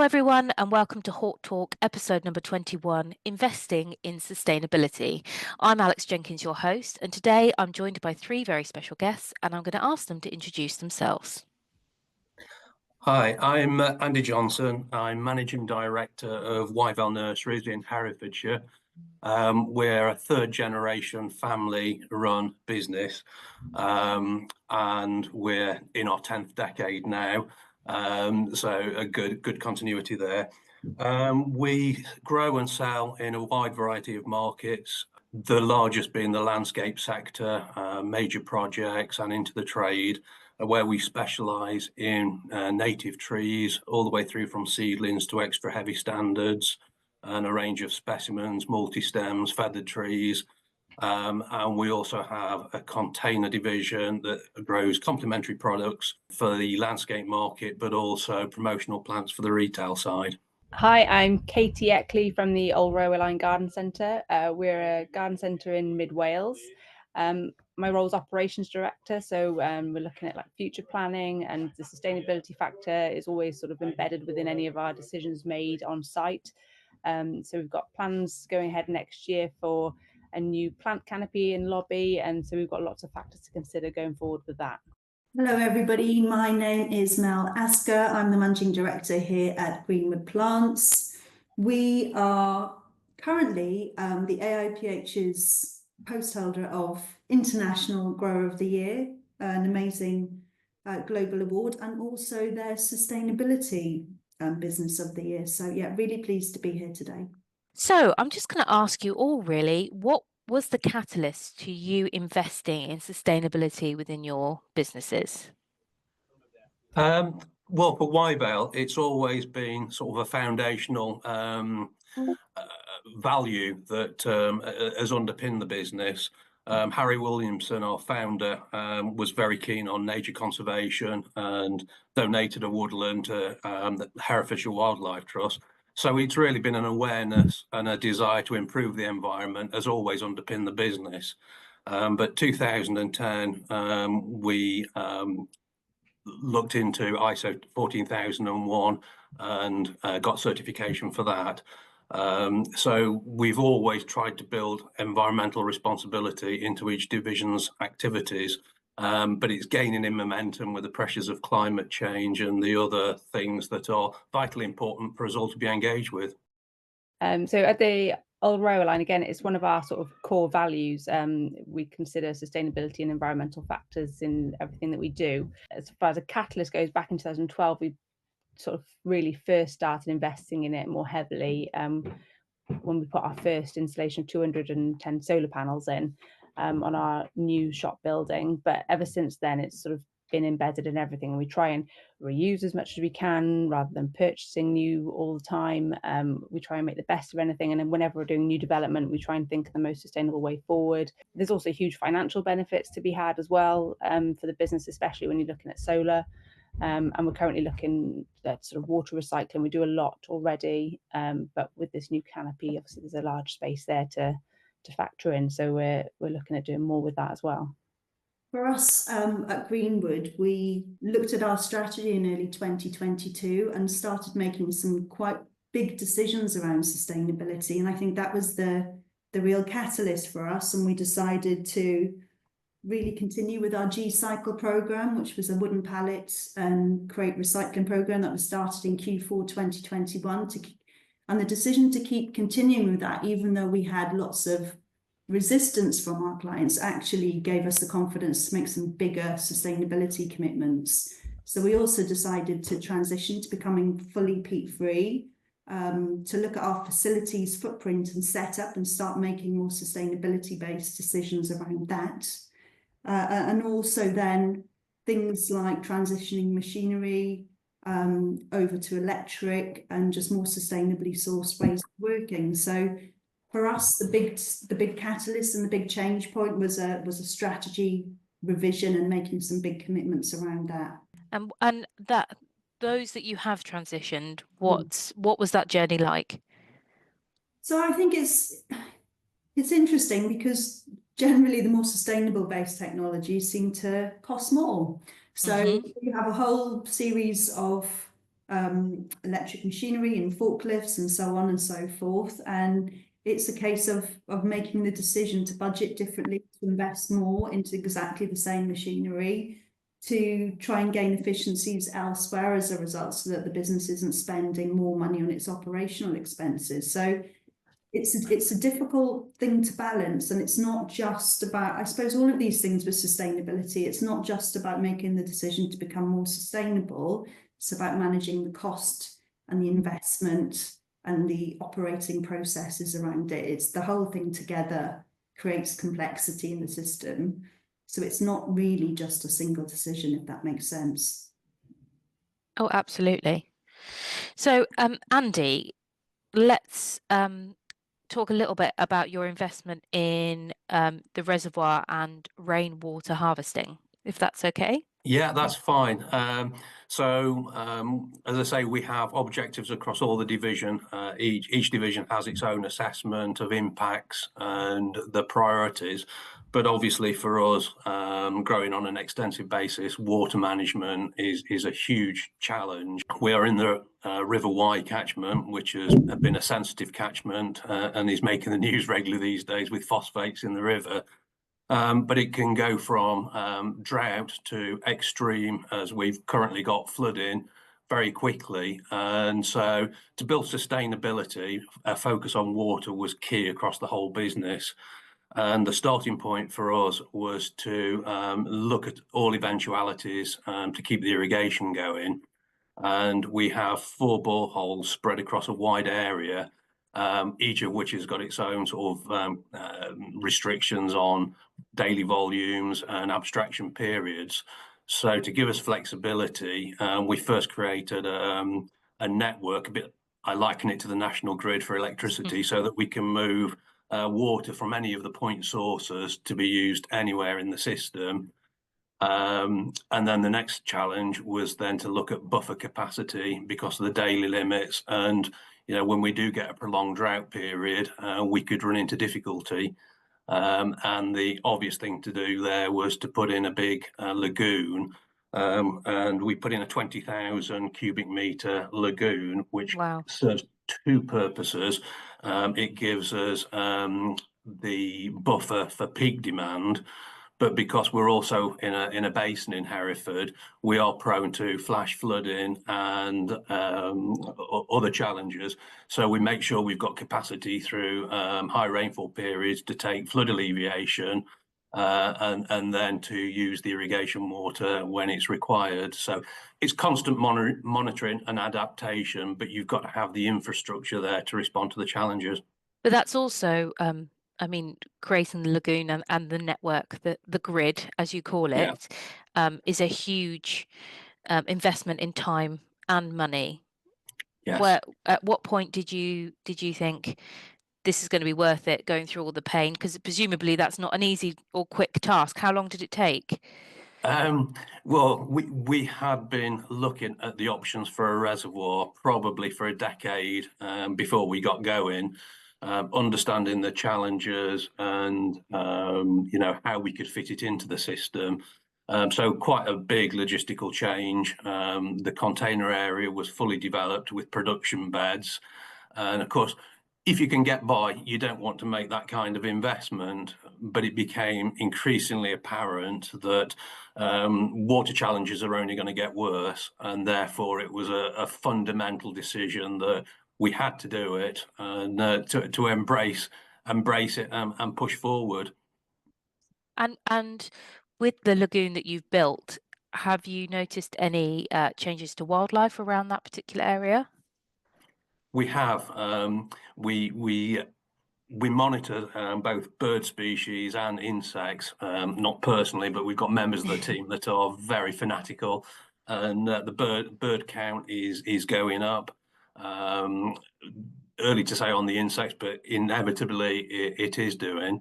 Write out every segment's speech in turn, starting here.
everyone, and welcome to Hort-Talk, episode number 21, Investing in Sustainability. I'm Alex Jenkins, your host, and today I'm joined by three very special guests, and I'm going to ask them to introduce themselves. Hi, I'm Andy Johnson. I'm Managing Director of Wyvale Nurseries in Herefordshire. We're a third generation family run business, and we're in our 10th decade now. So a good continuity there. We grow and sell in a wide variety of markets, the largest being the landscape sector, major projects and into the trade, where we specialise in native trees, all the way through from seedlings to extra heavy standards, and a range of specimens, multi-stems, feathered trees. And we also have a container division that grows complementary products for the landscape market, but also promotional plants for the retail side. Hi, I'm Katie Eckley from the Old Railway Line Garden Centre. We're a garden centre in Mid Wales. My role is operations director, so we're looking at future planning, and the sustainability factor is always sort of embedded within any of our decisions made on site. So we've got plans going ahead next year for a new plant canopy and lobby, and so we've got lots of factors to consider going forward with that. Hello everybody, my name is Mel Asker. I'm the Managing Director here at Greenwood Plants. We are currently the AIPH's post holder of International Grower of the Year, an amazing global award, and also their Sustainability Business of the Year. So yeah, really pleased to be here today. So I'm just going to ask you all really, what was the catalyst to you investing in sustainability within your businesses? Well, for Wyvale, it's always been sort of a foundational value that has underpinned the business. Harry Williamson, our founder, was very keen on nature conservation and donated a woodland to the Herefordshire Wildlife Trust. So it's really been an awareness and a desire to improve the environment has always underpinned the business. But 2010, we looked into ISO 14001 and got certification for that. So we've always tried to build environmental responsibility into each division's activities, but it's gaining in momentum with the pressures of climate change and the other things that are vitally important for us all to be engaged with. So at the Old Railway Line, again, it's one of our sort of core values. We consider sustainability and environmental factors in everything that we do. As far as a catalyst goes, back in 2012, we sort of really first started investing in it more heavily when we put our first installation of 210 solar panels in on our new shop building. But ever since then, it's sort of been embedded in everything, and we try and reuse as much as we can rather than purchasing new all the time. We try and make the best of anything, and then whenever we're doing new development, we try and think of the most sustainable way forward. There's also huge financial benefits to be had as well for the business, especially when you're looking at solar. And we're currently looking at sort of water recycling. We do a lot already, but with this new canopy, obviously there's a large space there to factor in. So we're looking at doing more with that as well. For us at Greenwood, we looked at our strategy in early 2022 and started making some quite big decisions around sustainability. And I think that was the real catalyst for us. And we decided to really continue with our G-Cycle programme, which was a wooden pallet and crate recycling programme that was started in Q4 2021. And the decision to keep continuing with that, even though we had lots of resistance from our clients, actually gave us the confidence to make some bigger sustainability commitments. So we also decided to transition to becoming fully peat-free, to look at our facilities footprint and setup and start making more sustainability-based decisions around that. And also then things like transitioning machinery over to electric and just more sustainably sourced ways of working. So for us, the big catalyst and the big change point was a strategy revision and making some big commitments around that. And that those that you have transitioned, what was that journey like? So I think it's interesting because generally the more sustainable based technologies seem to cost more. So you have a whole series of electric machinery and forklifts and so on and so forth. And it's a case of making the decision to budget differently, to invest more into exactly the same machinery, to try and gain efficiencies elsewhere as a result, so that the business isn't spending more money on its operational expenses. So it's a difficult thing to balance, and it's not just about, I suppose, all of these things with sustainability. It's not just about making the decision to become more sustainable. It's about managing the cost and the investment and the operating processes around it. It's the whole thing together creates complexity in the system. So it's not really just a single decision, if that makes sense. Oh, absolutely. So, Andy, let's talk a little bit about your investment in the reservoir and rainwater harvesting, if that's okay. Yeah, that's fine. As I say, we have objectives across all the division. Each division has its own assessment of impacts and the priorities. But obviously for us, growing on an extensive basis, water management is a huge challenge. We are in the River Wye catchment, which has been a sensitive catchment and is making the news regularly these days with phosphates in the river. But it can go from drought to extreme, as we've currently got flooding, very quickly. And so to build sustainability, a focus on water was key across the whole business. And the starting point for us was to look at all eventualities to keep the irrigation going. And we have 4 boreholes spread across a wide area, each of which has got its own sort of restrictions on daily volumes and abstraction periods. So to give us flexibility, we first created a network, I liken it to the national grid for electricity, so that we can move water from any of the point sources to be used anywhere in the system. And then the next challenge was then to look at buffer capacity because of the daily limits. And, you know, when we do get a prolonged drought period, we could run into difficulty. And the obvious thing to do there was to put in a big lagoon. And we put in a 20,000 cubic meter lagoon, which serves 2 purposes. It gives us the buffer for peak demand, but because we're also in a basin in Hereford, we are prone to flash flooding and other challenges. So we make sure we've got capacity through high rainfall periods to take flood alleviation and then to use the irrigation water when it's required. So it's constant monitoring and adaptation, but you've got to have the infrastructure there to respond to the challenges. But that's also I mean, creating the lagoon and the network, the grid, as you call it, is a huge investment in time and money. Yes. At what point did you think this is going to be worth it, going through all the pain? Because presumably that's not an easy or quick task. How long did it take? Well, we had been looking at the options for a reservoir probably for a decade before we got going. Understanding the challenges and you know, how we could fit it into the system. So quite a big logistical change. The container area was fully developed with production beds, and of course, if you can get by, you don't want to make that kind of investment. But it became increasingly apparent that water challenges are only going to get worse, and therefore it was a fundamental decision that we had to do it and to embrace it and push forward. And with the lagoon that you've built, have you noticed any changes to wildlife around that particular area? We have. We monitor both bird species and insects, not personally, but we've got members of the team that are very fanatical, and the bird count is going up. Early to say on the insects, but inevitably it is doing.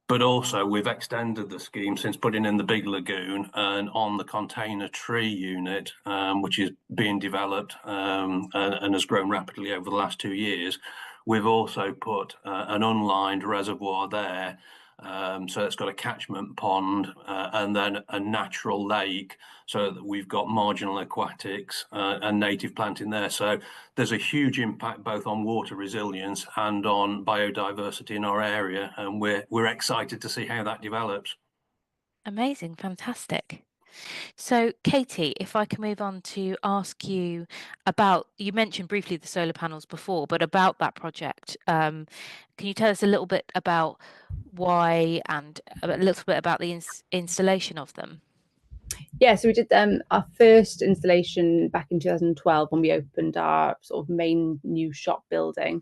But also we've extended the scheme since putting in the big lagoon, and on the container tree unit, which is being developed and has grown rapidly over the last 2 years. We've also put an unlined reservoir there, So it's got a catchment pond and then a natural lake, so that we've got marginal aquatics and native planting there. So there's a huge impact both on water resilience and on biodiversity in our area, and we're excited to see how that develops. Amazing, fantastic. So, Katie, if I can move on to ask you about, you mentioned briefly the solar panels before, but about that project, can you tell us a little bit about why and a little bit about the installation of them? Yeah, so we did our first installation back in 2012 when we opened our sort of main new shop building,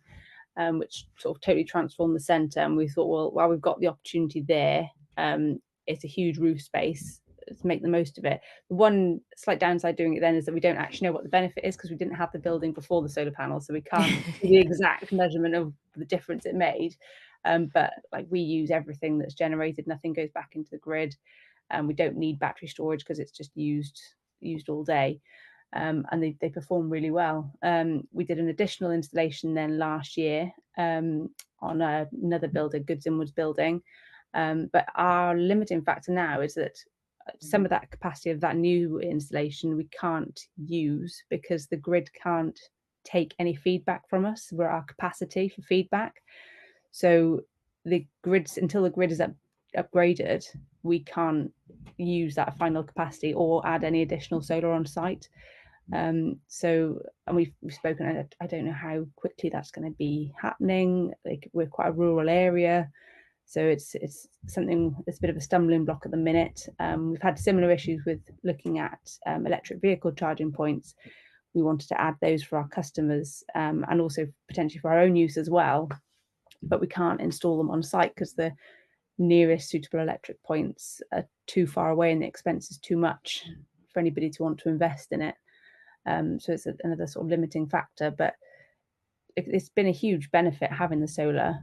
which sort of totally transformed the centre. And we thought, well, while we've got the opportunity there, it's a huge roof space, to make the most of it. The one slight downside doing it then is that we don't actually know what the benefit is, because we didn't have the building before the solar panels, so we can't see the exact measurement of the difference it made. But like, we use everything that's generated, nothing goes back into the grid. And we don't need battery storage because it's just used all day. And they perform really well. We did an additional installation then last year on another builder, Goods Inwards building. But our limiting factor now is that some of that capacity of that new installation we can't use because the grid can't take any feedback from us. We're our capacity for feedback. So the grids, until the grid is upgraded, we can't use that final capacity or add any additional solar on site. So, and we've spoken, I don't know how quickly that's going to be happening. Like, we're quite a rural area, so it's something that's a bit of a stumbling block at the minute. We've had similar issues with looking at electric vehicle charging points. We wanted to add those for our customers, and also potentially for our own use as well, but we can't install them on site because the nearest suitable electric points are too far away and the expense is too much for anybody to want to invest in it. So it's another sort of limiting factor, but it's been a huge benefit having the solar.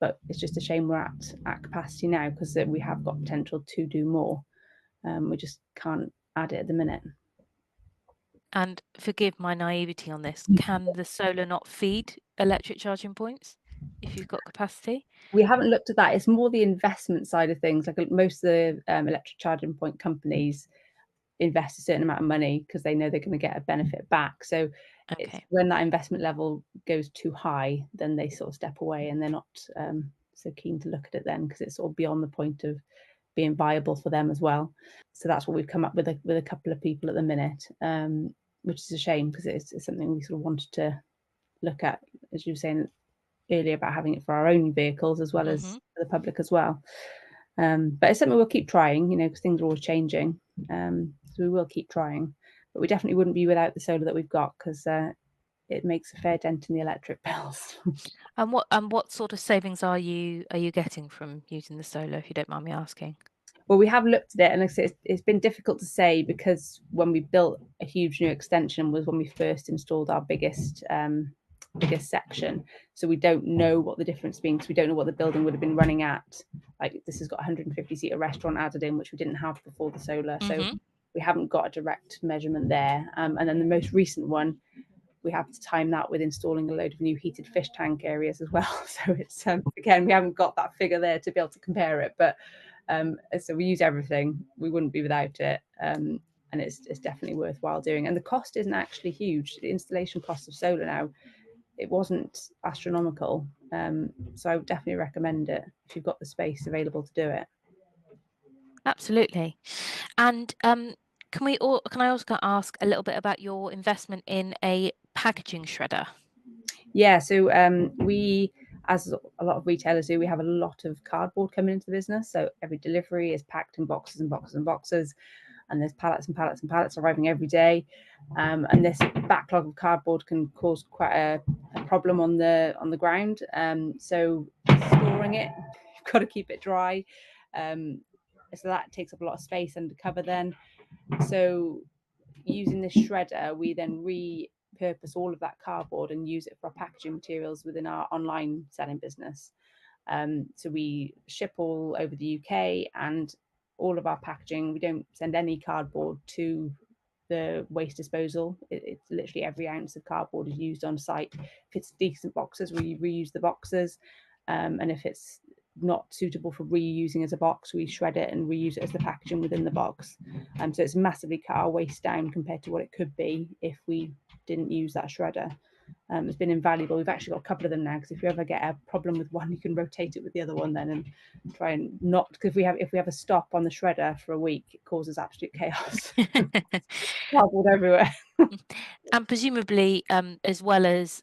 But it's just a shame we're at capacity now, because we have got potential to do more. We just can't add it at the minute. And forgive my naivety on this, can the solar not feed electric charging points if you've got capacity? We haven't looked at that. It's more the investment side of things. Like, most of the electric charging point companies invest a certain amount of money because they know they're going to get a benefit back. So it's when that investment level goes too high, then they sort of step away, and they're not so keen to look at it then, because it's sort of beyond the point of being viable for them as well. So that's what we've come up with a couple of people at the minute, which is a shame, because it's something we sort of wanted to look at, as you were saying earlier, about having it for our own vehicles as well as for the public as well. But it's something we'll keep trying, because things are always changing. So we will keep trying, but we definitely wouldn't be without the solar that we've got, because it makes a fair dent in the electric bills. And what sort of savings are you getting from using the solar, if you don't mind me asking? Well, we have looked at it, and it's been difficult to say, because when we built a huge new extension was when we first installed our biggest section. So we don't know what the difference being, because we don't know what the building would have been running at. Like, this has got 150-seater restaurant added in, which we didn't have before the solar. So we haven't got a direct measurement there. And then the most recent one, we have to time that with installing a load of new heated fish tank areas as well. So it's again, we haven't got that figure there to be able to compare it, but so we use everything. We wouldn't be without it, and it's definitely worthwhile doing. And the cost isn't actually huge. The installation cost of solar now, it wasn't astronomical, so I would definitely recommend it if you've got the space available to do it. Absolutely. And can I also ask a little bit about your investment in a packaging shredder? Yeah, so we, as a lot of retailers do, we have a lot of cardboard coming into the business. So every delivery is packed in boxes and boxes and boxes, and there's pallets and pallets and pallets arriving every day. And this backlog of cardboard can cause quite a problem on the ground. So storing it, you've got to keep it dry. So that takes up a lot of space under cover then. So using this shredder, we then repurpose all of that cardboard and use it for our packaging materials within our online selling business. So we ship all over the UK, and all of our packaging, we don't send any cardboard to the waste disposal. It's literally every ounce of cardboard is used on site. If it's decent boxes, we reuse the boxes. And if it's not suitable for reusing as a box. We shred it and reuse it as the packaging within the box. So it's massively cut our waste down compared to what it could be if we didn't use that shredder. It's been invaluable. We've actually got a couple of them now, because if you ever get a problem with one, you can rotate it with the other one then, and try and not, because if we have a stop on the shredder for a week, it causes absolute chaos. Cardboard everywhere. And presumably, as well as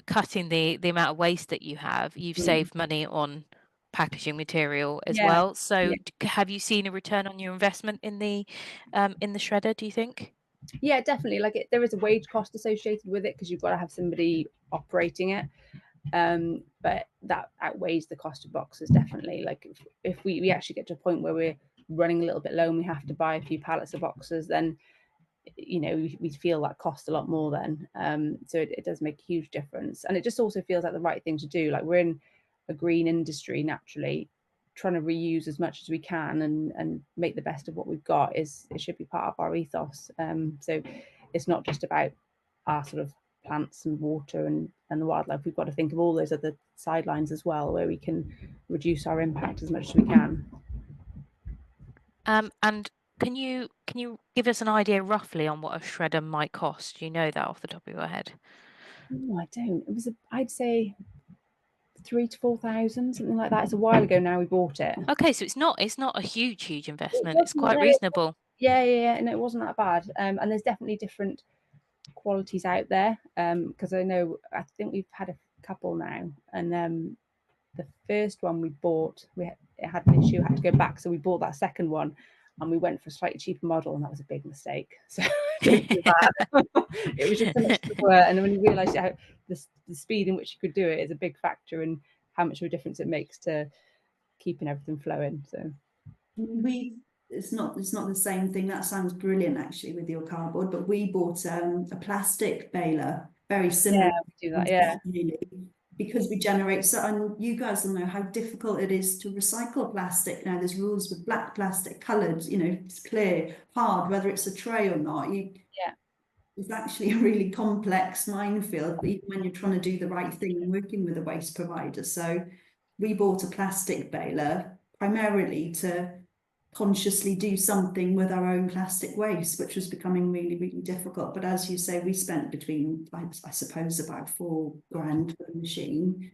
cutting the amount of waste that you have, you've saved money on packaging material as well. So have you seen a return on your investment in the shredder, do you think? Yeah, definitely. Like there is a wage cost associated with it, because you've got to have somebody operating it. But that outweighs the cost of boxes, definitely. Like if we actually get to a point where we're running a little bit low and we have to buy a few pallets of boxes, then we feel that cost a lot more then. So it does make a huge difference, and it just also feels like the right thing to do. Like we're in a green industry naturally, trying to reuse as much as we can and make the best of what we've got it should be part of our ethos. So it's not just about our sort of plants and water and the wildlife. We've got to think of all those other sidelines as well, where we can reduce our impact as much as we can. And can you give us an idea roughly on what a shredder might cost? Do you know that off the top of your head? No, I don't. It was I'd say 3,000 to 4,000, something like that. It's a while ago now we bought it. Okay, so it's not a huge investment. It's quite reasonable. Yeah, and it wasn't that bad. And there's definitely different qualities out there. Because I think we've had a couple now, and the first one we bought, it had an issue, had to go back, so we bought that second one, and we went for a slightly cheaper model, and that was a big mistake. So don't do that. It was just so much work, and then when you realise how the speed in which you could do it is a big factor in how much of a difference it makes to keeping everything flowing. So it's not the same thing. That sounds brilliant actually with your cardboard, but we bought a plastic baler, very similar. Yeah, we do that. Really, because we generate and you guys will know how difficult it is to recycle plastic. Now there's rules with black plastic, coloured, it's clear, hard, whether it's a tray or not. It's actually a really complex minefield, even when you're trying to do the right thing and working with a waste provider. So we bought a plastic baler primarily to consciously do something with our own plastic waste, which was becoming really, really difficult. But as you say, we spent between, I suppose, about £4,000 for the machine.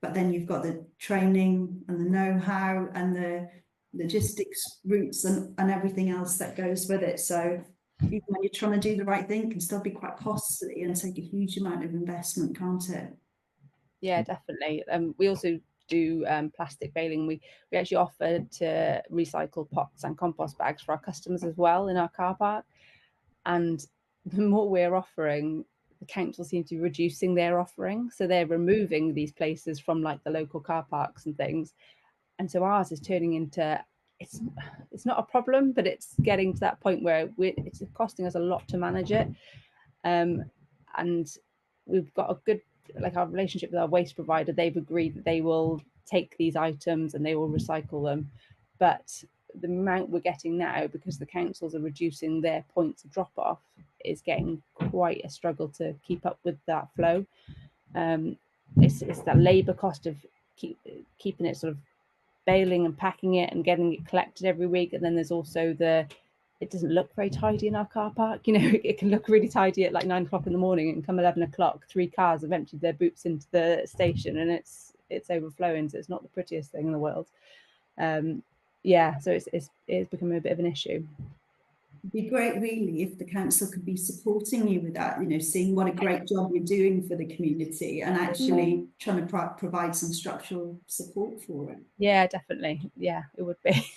But then you've got the training and the know-how and the logistics routes and everything else that goes with it. So even when you're trying to do the right thing, it can still be quite costly and take a huge amount of investment, can't it? Yeah, definitely. We also do plastic baling. We actually offer to recycle pots and compost bags for our customers as well in our car park. And the more we're offering, the council seem to be reducing their offering. So they're removing these places from like the local car parks and things. And so ours is turning into, it's not a problem, but it's getting to that point where it's costing us a lot to manage it. And we've got a good, like our relationship with our waste provider, they've agreed that they will take these items and they will recycle them. But the amount we're getting now, because the councils are reducing their points of drop off, is getting quite a struggle to keep up with that flow. It's that labour cost of keeping it sort of baling and packing it and getting it collected every week. And then there's also it doesn't look very tidy in our car park. It can look really tidy at like 9 o'clock in the morning, and come 11 o'clock, 3 cars have emptied their boots into the station, and it's overflowing. So it's not the prettiest thing in the world. So it's becoming a bit of an issue. It'd be great really if the council could be supporting you with that, seeing what a great job you're doing for the community and actually trying to provide some structural support for it. Yeah, definitely. Yeah, it would be.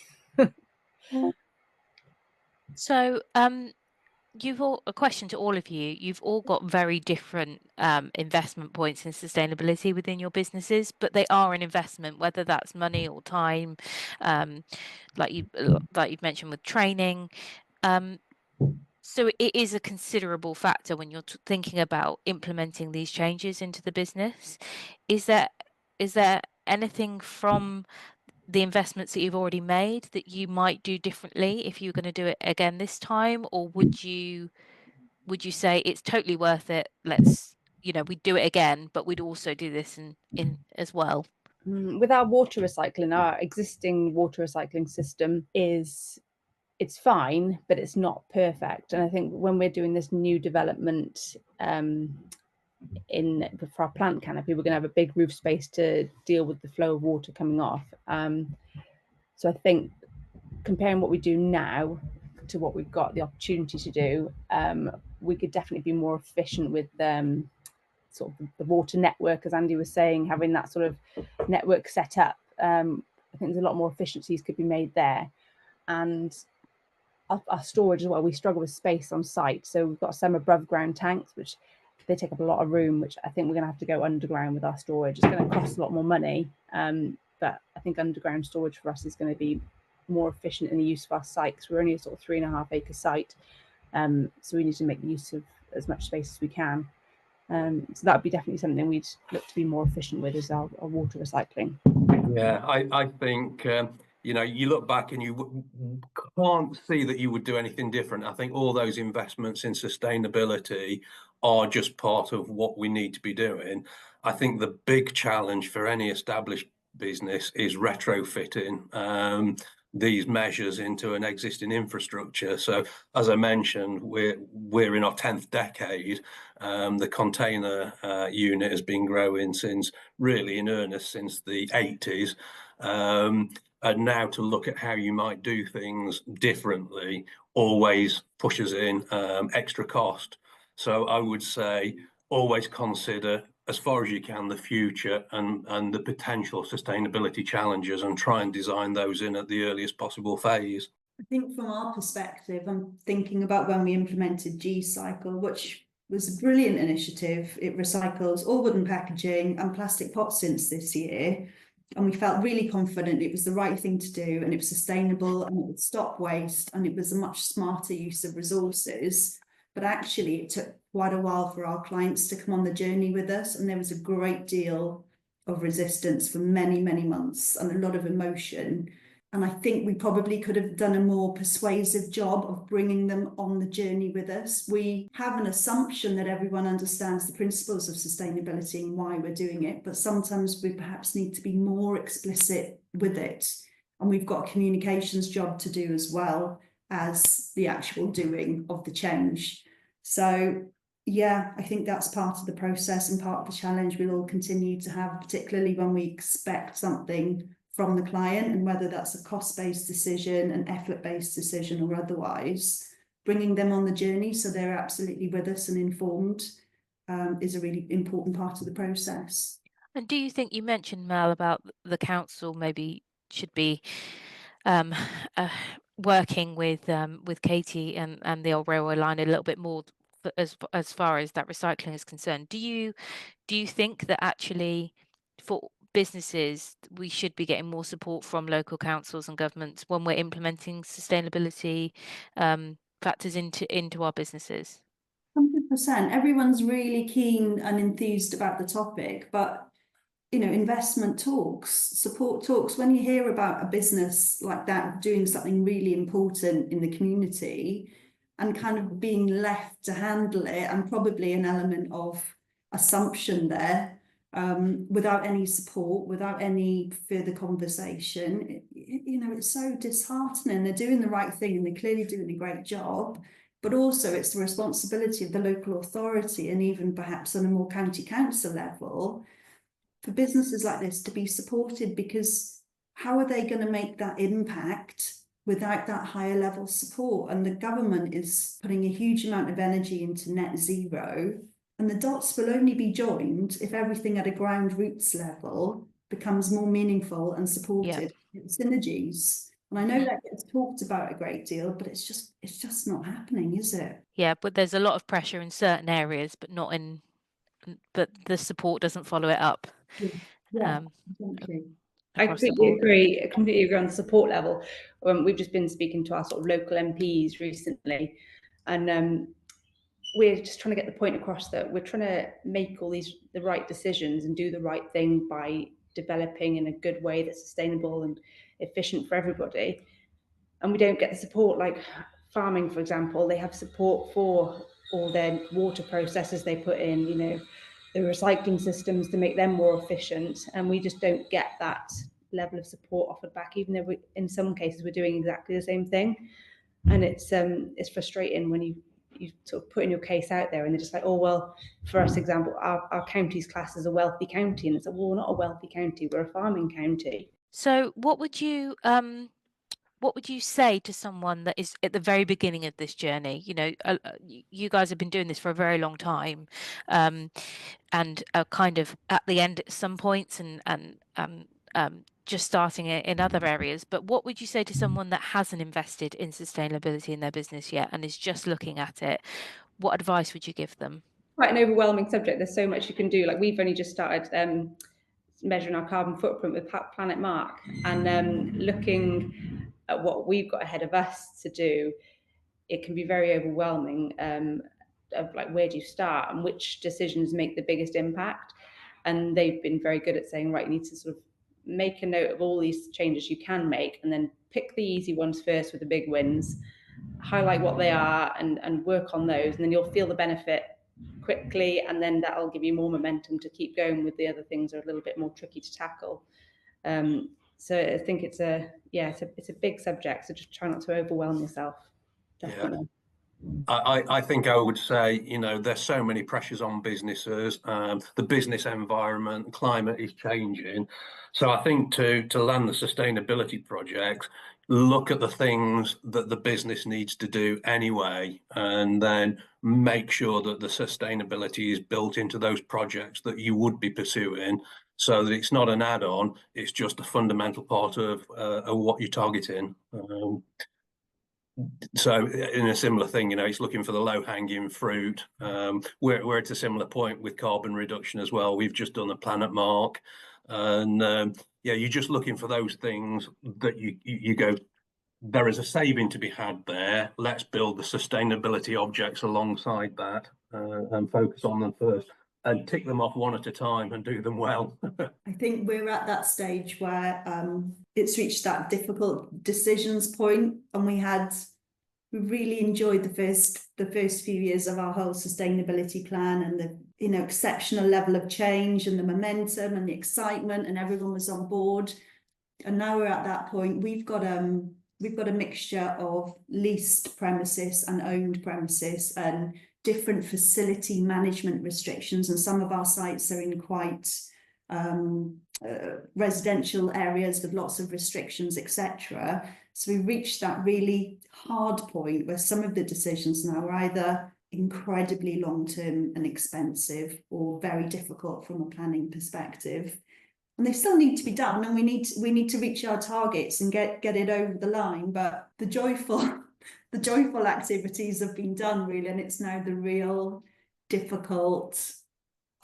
So a question to all of you. You've all got very different investment points in sustainability within your businesses, but they are an investment, whether that's money or time, like you've mentioned with training. So it is a considerable factor when you're thinking about implementing these changes into the business. Is there anything from the investments that you've already made that you might do differently if you're going to do it again this time, or would you say it's totally worth it? We'd do it again, but we'd also do this in as well. With our water recycling, our existing water recycling system it's fine, but it's not perfect. And I think when we're doing this new development for our plant canopy, we're going to have a big roof space to deal with the flow of water coming off. So I think comparing what we do now to what we've got the opportunity to do, we could definitely be more efficient with sort of the water network, as Andy was saying, having that sort of network set up. I think there's a lot more efficiencies could be made there. And our storage as well, we struggle with space on site. So we've got some above ground tanks, which they take up a lot of room, which I think we're going to have to go underground with our storage. It's going to cost a lot more money. But I think underground storage for us is going to be more efficient in the use of our site, because we're only a sort of 3.5 acre site. So we need to make use of as much space as we can. So that would be definitely something we'd look to be more efficient with, is our water recycling. Yeah, I think, you know, you look back and you can't see that you would do anything different. I think all those investments in sustainability are just part of what we need to be doing. I think the big challenge for any established business is retrofitting these measures into an existing infrastructure. So, as I mentioned, we're in our 10th decade. The container unit has been growing since, really in earnest, since the 80s. And now to look at how you might do things differently always pushes in extra cost. So I would say always consider, as far as you can, the future and the potential sustainability challenges, and try and design those in at the earliest possible phase. I think from our perspective, I'm thinking about when we implemented G-Cycle, which was a brilliant initiative. It recycles all wooden packaging and plastic pots since this year. And we felt really confident it was the right thing to do, and it was sustainable, and it would stop waste, and it was a much smarter use of resources. But actually, it took quite a while for our clients to come on the journey with us, and there was a great deal of resistance for many, many months, and a lot of emotion. And I think we probably could have done a more persuasive job of bringing them on the journey with us. We have an assumption that everyone understands the principles of sustainability and why we're doing it, but sometimes we perhaps need to be more explicit with it. And we've got a communications job to do as well as the actual doing of the change. So yeah, I think that's part of the process and part of the challenge we'll all continue to have, particularly when we expect something from the client, and whether that's a cost-based decision, an effort-based decision, or otherwise, bringing them on the journey so they're absolutely with us and informed is a really important part of the process. And do you think, you mentioned, Mel, about the council maybe should be working with Katie and the old railway line a little bit more as far as that recycling is concerned? Do you think that actually for businesses we should be getting more support from local councils and governments when we're implementing sustainability factors into our businesses? 100%. Everyone's really keen and enthused about the topic, but you know, investment talks, support talks, when you hear about a business like that doing something really important in the community and kind of being left to handle it, and probably an element of assumption there, without any support, without any further conversation, you know, it's so disheartening. They're doing the right thing and they're clearly doing a great job, but also it's the responsibility of the local authority, and even perhaps on a more county council level, for businesses like this to be supported, because how are they going to make that impact without that higher level support? And the government is putting a huge amount of energy into net zero, and the dots will only be joined if everything at a ground roots level becomes more meaningful and supported. Yep. Synergies. And I know that gets talked about a great deal, but it's just not happening, is it? Yeah, but there's a lot of pressure in certain areas, but but the support doesn't follow it up. Yeah, exactly. I completely agree on the support level. We've just been speaking to our sort of local MPs recently, and we're just trying to get the point across that we're trying to make all the right decisions and do the right thing by developing in a good way that's sustainable and efficient for everybody. And we don't get the support, like farming, for example. They have support for all their water processes they put in, you know, the recycling systems to make them more efficient, and we just don't get that level of support offered back, even though in some cases we're doing exactly the same thing. And it's frustrating when you sort of putting your case out there and they're just like, oh, well, for us example, our county's classed as a wealthy county, and it's like, well, we're not a wealthy county, we're a farming county. So what would you say to someone that is at the very beginning of this journey? You know, you guys have been doing this for a very long time, and are kind of at the end at some points, and just starting it in other areas. But what would you say to someone that hasn't invested in sustainability in their business yet and is just looking at it? What advice would you give them? Quite an overwhelming subject. There's so much you can do. Like, we've only just started measuring our carbon footprint with Planet Mark, and looking at what we've got ahead of us to do, it can be very overwhelming, of like, where do you start and which decisions make the biggest impact. And they've been very good at saying, right, you need to sort of make a note of all these changes you can make, and then pick the easy ones first with the big wins, highlight what they are, and work on those, and then you'll feel the benefit quickly, and then that'll give you more momentum to keep going with the other things that are a little bit more tricky to tackle. So I think it's a big subject, so just try not to overwhelm yourself. Definitely. Yeah. I think I would say, you know, there's so many pressures on businesses. The business environment, climate is changing. So I think to land the sustainability projects, look at the things that the business needs to do anyway, and then make sure that the sustainability is built into those projects that you would be pursuing, so that it's not an add-on, it's just a fundamental part of what you're targeting. So in a similar thing, you know, it's looking for the low-hanging fruit. We're at a similar point with carbon reduction as well. We've just done a Planet Mark, and yeah, you're just looking for those things that you go, there is a saving to be had there. Let's build the sustainability objects alongside that, and focus on them first, and tick them off one at a time and do them well. I think we're at that stage where it's reached that difficult decisions point, and we really enjoyed the first few years of our whole sustainability plan, and the, you know, exceptional level of change and the momentum and the excitement, and everyone was on board. And now we're at that point. We've got a mixture of leased premises and owned premises, and different facility management restrictions, and some of our sites are in quite residential areas with lots of restrictions, etc. So we reached that really hard point where some of the decisions now are either incredibly long-term and expensive, or very difficult from a planning perspective. And they still need to be done, and we need to reach our targets and get it over the line. But the joyful activities have been done, really, and it's now the real difficult,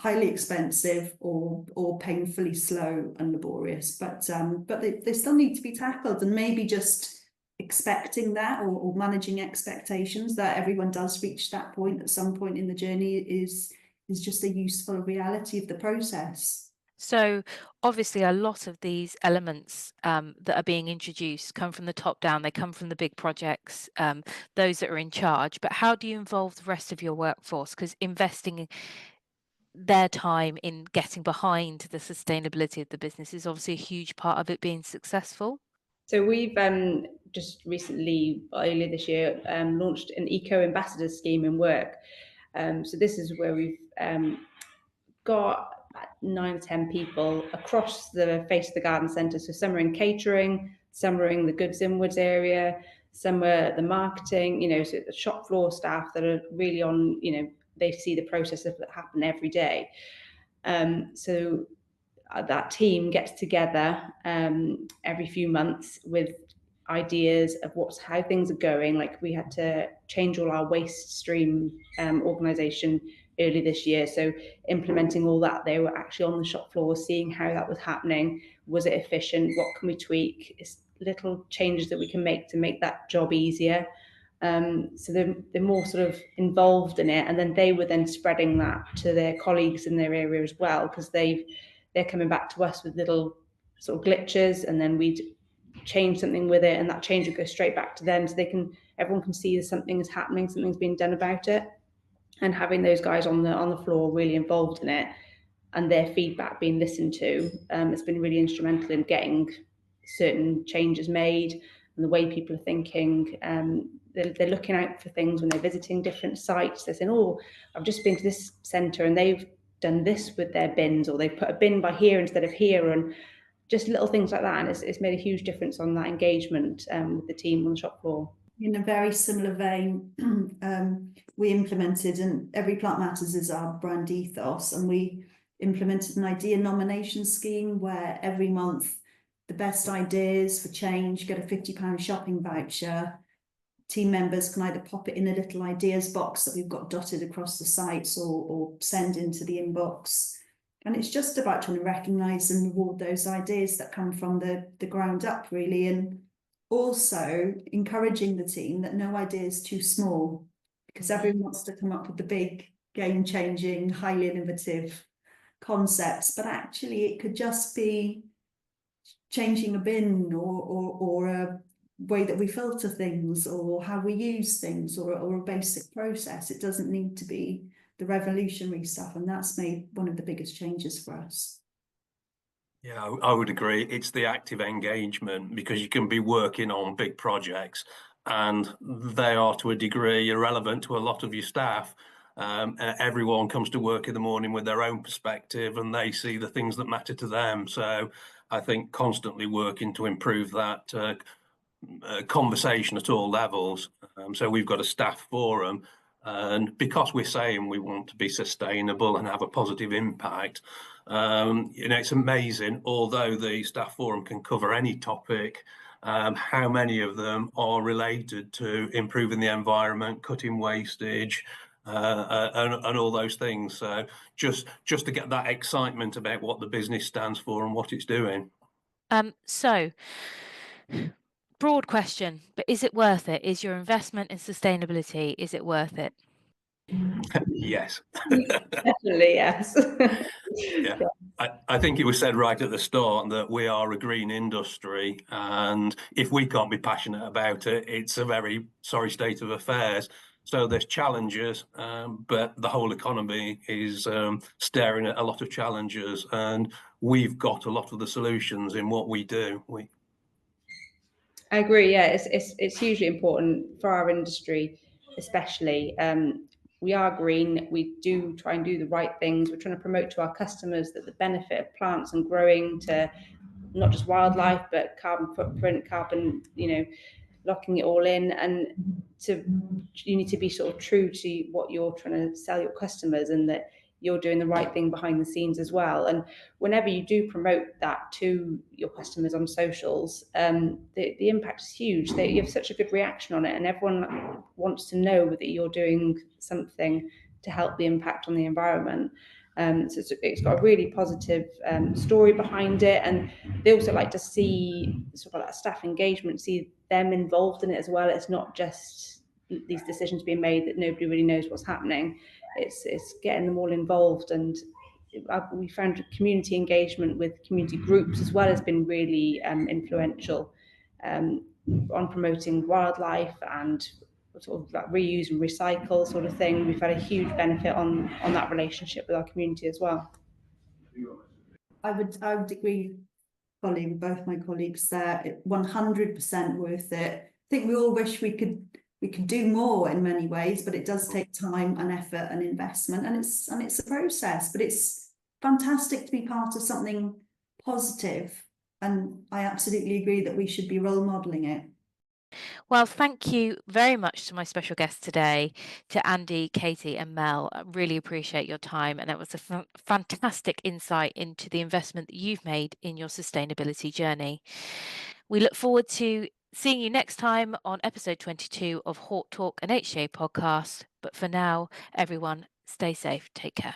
highly expensive, or painfully slow and laborious. But they still need to be tackled, and maybe just expecting that, or managing expectations that everyone does reach that point at some point in the journey is just a useful reality of the process. So obviously a lot of these elements that are being introduced come from the top down, they come from the big projects, those that are in charge. But how do you involve the rest of your workforce? Because investing their time in getting behind the sustainability of the business is obviously a huge part of it being successful. So we've just recently, earlier this year, launched an Eco Ambassadors scheme in work. So this is where we've got 9 or 10 people across the face of the garden centre. So some are in catering, some are in the goods inwards area, some are the marketing, you know, so the shop floor staff that are really on, you know, they see the processes that happen every day. So that team gets together every few months with ideas of how things are going. Like, we had to change all our waste stream organisation early this year, so implementing all that, they were actually on the shop floor seeing how that was happening. Was it efficient? What can we tweak? It's little changes that we can make to make that job easier. So they're more sort of involved in it, and then they were then spreading that to their colleagues in their area as well, because they're coming back to us with little sort of glitches, and then we'd change something with it, and that change would go straight back to them, so everyone can see that something is happening, something's being done about it. and having those guys on the floor really involved in it and their feedback being listened to, has been really instrumental in getting certain changes made and the way people are thinking. They're looking out for things when they're visiting different sites. They're saying, oh, I've just been to this centre and they've done this with their bins, or they've put a bin by here instead of here, and just little things like that. And it's made a huge difference on that engagement with the team on the shop floor. In a very similar vein, we implemented, and Every Plant Matters is our brand ethos, and we implemented an idea nomination scheme where every month the best ideas for change get a £50 shopping voucher. Team members can either pop it in a little ideas box that we've got dotted across the sites, or send into the inbox. And it's just about trying to recognise and reward those ideas that come from the ground up, really, and also encouraging the team that no idea is too small, because everyone wants to come up with the big, game-changing, highly innovative concepts, but actually it could just be changing a bin, or a way that we filter things, or how we use things, or a basic process. It doesn't need to be the revolutionary stuff, and that's made one of the biggest changes for us. Yeah, I would agree. It's the active engagement, because you can be working on big projects and they are to a degree irrelevant to a lot of your staff. Everyone comes to work in the morning with their own perspective and they see the things that matter to them. So I think constantly working to improve that conversation at all levels. So we've got a staff forum, and because we're saying we want to be sustainable and have a positive impact, it's amazing, although the staff forum can cover any topic, how many of them are related to improving the environment, cutting wastage, and all those things. So just to get that excitement about what the business stands for and what it's doing. So broad question, but is it worth it? Is your investment in sustainability, is it worth it? Yes. Definitely, yes. Yeah. I think it was said right at the start that we are a green industry, and if we can't be passionate about it, it's a very sorry state of affairs. So there's challenges, but the whole economy is staring at a lot of challenges, and we've got a lot of the solutions in what we do. I agree. Yeah, it's hugely important for our industry, especially. We are green. We do try and do the right things. We're trying to promote to our customers that the benefit of plants and growing to not just wildlife, but carbon footprint, locking it all in, and you need to be sort of true to what you're trying to sell your customers, and that you're doing the right thing behind the scenes as well. And whenever you do promote that to your customers on socials, the impact is huge. You have such a good reaction on it, and everyone wants to know that you're doing something to help the impact on the environment. So it's got a really positive story behind it, and they also like to see sort of like staff engagement, see them involved in it as well. It's not just these decisions being made that nobody really knows what's happening. It's getting them all involved, and we found community engagement with community groups as well has been really influential on promoting wildlife and sort of like reuse and recycle sort of thing. We've had a huge benefit on that relationship with our community as well. I would agree fully with both my colleagues there. 100% worth it. I think we all wish we could do more in many ways, but it does take time and effort and investment, and it's a process. But it's fantastic to be part of something positive, and I absolutely agree that we should be role modelling it. Well, thank you very much to my special guests today, to Andy, Katie and Mel. I really appreciate your time, and it was a fantastic insight into the investment that you've made in your sustainability journey. We look forward to seeing you next time on episode 22 of Hort-Talk, an HCA podcast. But for now, everyone, stay safe, take care.